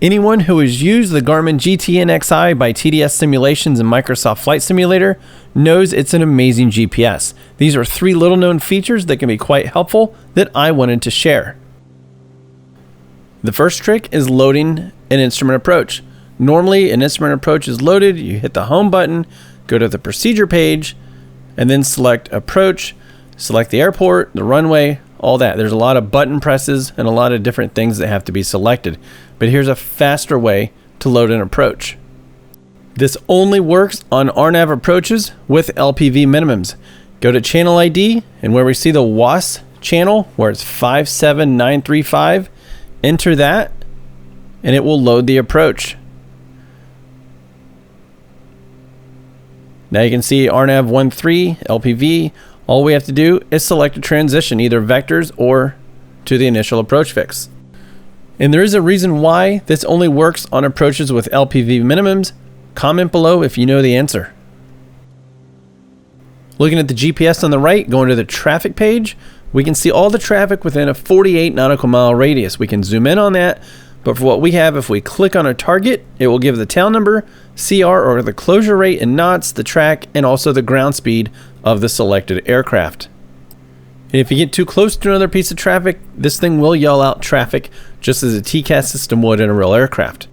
Anyone who has used the Garmin GTNXi by TDS Simulations and Microsoft Flight Simulator knows it's an amazing GPS. These are 3 little known features that can be quite helpful that I wanted to share. The first trick is loading an instrument approach. Normally, an instrument approach is loaded, you hit the home button, go to the procedure page, and then select approach, select the airport, the runway, all that. There's a lot of button presses and a lot of different things that have to be selected. But here's a faster way to load an approach. This only works on RNAV approaches with LPV minimums. Go to channel ID, and where we see the WAS channel, where it's 57935, enter that, and it will load the approach. Now you can see RNAV 13, LPV. All we have to do is select a transition, either vectors or to the initial approach fix. And there is a reason why this only works on approaches with LPV minimums. Comment below if you know the answer. Looking at the GPS on the right, going to the traffic page, we can see all the traffic within a 48 nautical mile radius. We can zoom in on that, but for what we have, if we click on a target, it will give the tail number, CR or the closure rate in knots, the track, and also the ground speed of the selected aircraft. And if you get too close to another piece of traffic, this thing will yell out traffic just as a TCAS system would in a real aircraft.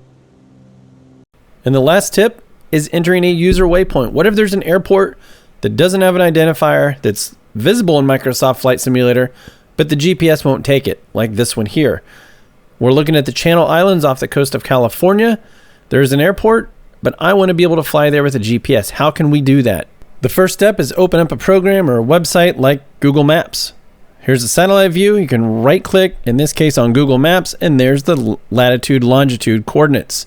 And the last tip is entering a user waypoint. What if there's an airport that doesn't have an identifier that's visible in Microsoft Flight Simulator, but the GPS won't take it, like this one here? We're looking at the Channel Islands off the coast of California. There's an airport, but I want to be able to fly there with a GPS. How can we do that? The first step is open up a program or a website like Google Maps. Here's a satellite view. You can right click, in this case on Google Maps, and there's the latitude, longitude coordinates.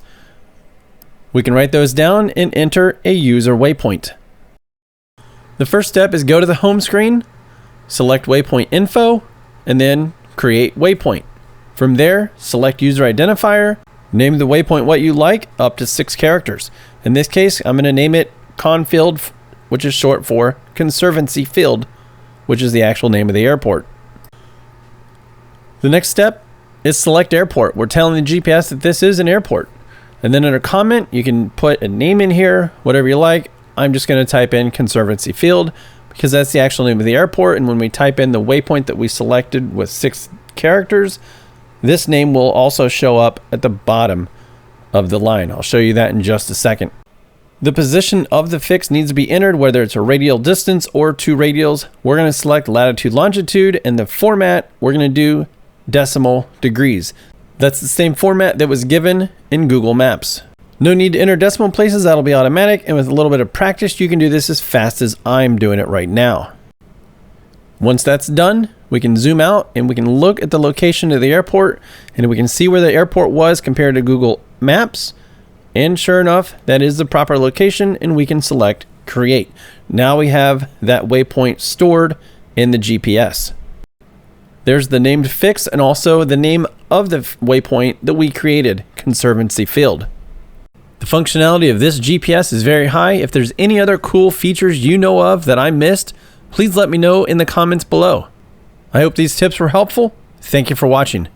We can write those down and enter a user waypoint. The first step is go to the home screen, select waypoint info, and then create waypoint. From there, select user identifier, name the waypoint what you like, up to 6 characters. In this case, I'm going to name it Confield, which is short for Conservancy Field, which is the actual name of the airport. The next step is select airport. We're telling the GPS that this is an airport. And then under comment, you can put a name in here, whatever you like. I'm just going to type in Conservancy Field because that's the actual name of the airport. And when we type in the waypoint that we selected with 6 characters, this name will also show up at the bottom of the line. I'll show you that in just a second. The position of the fix needs to be entered, whether it's a radial distance or 2 radials. We're going to select latitude, longitude, and the format, we're going to do decimal degrees. That's the same format that was given in Google Maps. No need to enter decimal places, that'll be automatic, and with a little bit of practice, you can do this as fast as I'm doing it right now. Once that's done, we can zoom out and we can look at the location of the airport, and we can see where the airport was compared to Google Maps. And sure enough, that is the proper location, and we can select create. Now we have that waypoint stored in the GPS. There's the named fix and also the name of the waypoint that we created, Conservancy Field. The functionality of this GPS is very high. If there's any other cool features you know of that I missed, please let me know in the comments below. I hope these tips were helpful. Thank you for watching.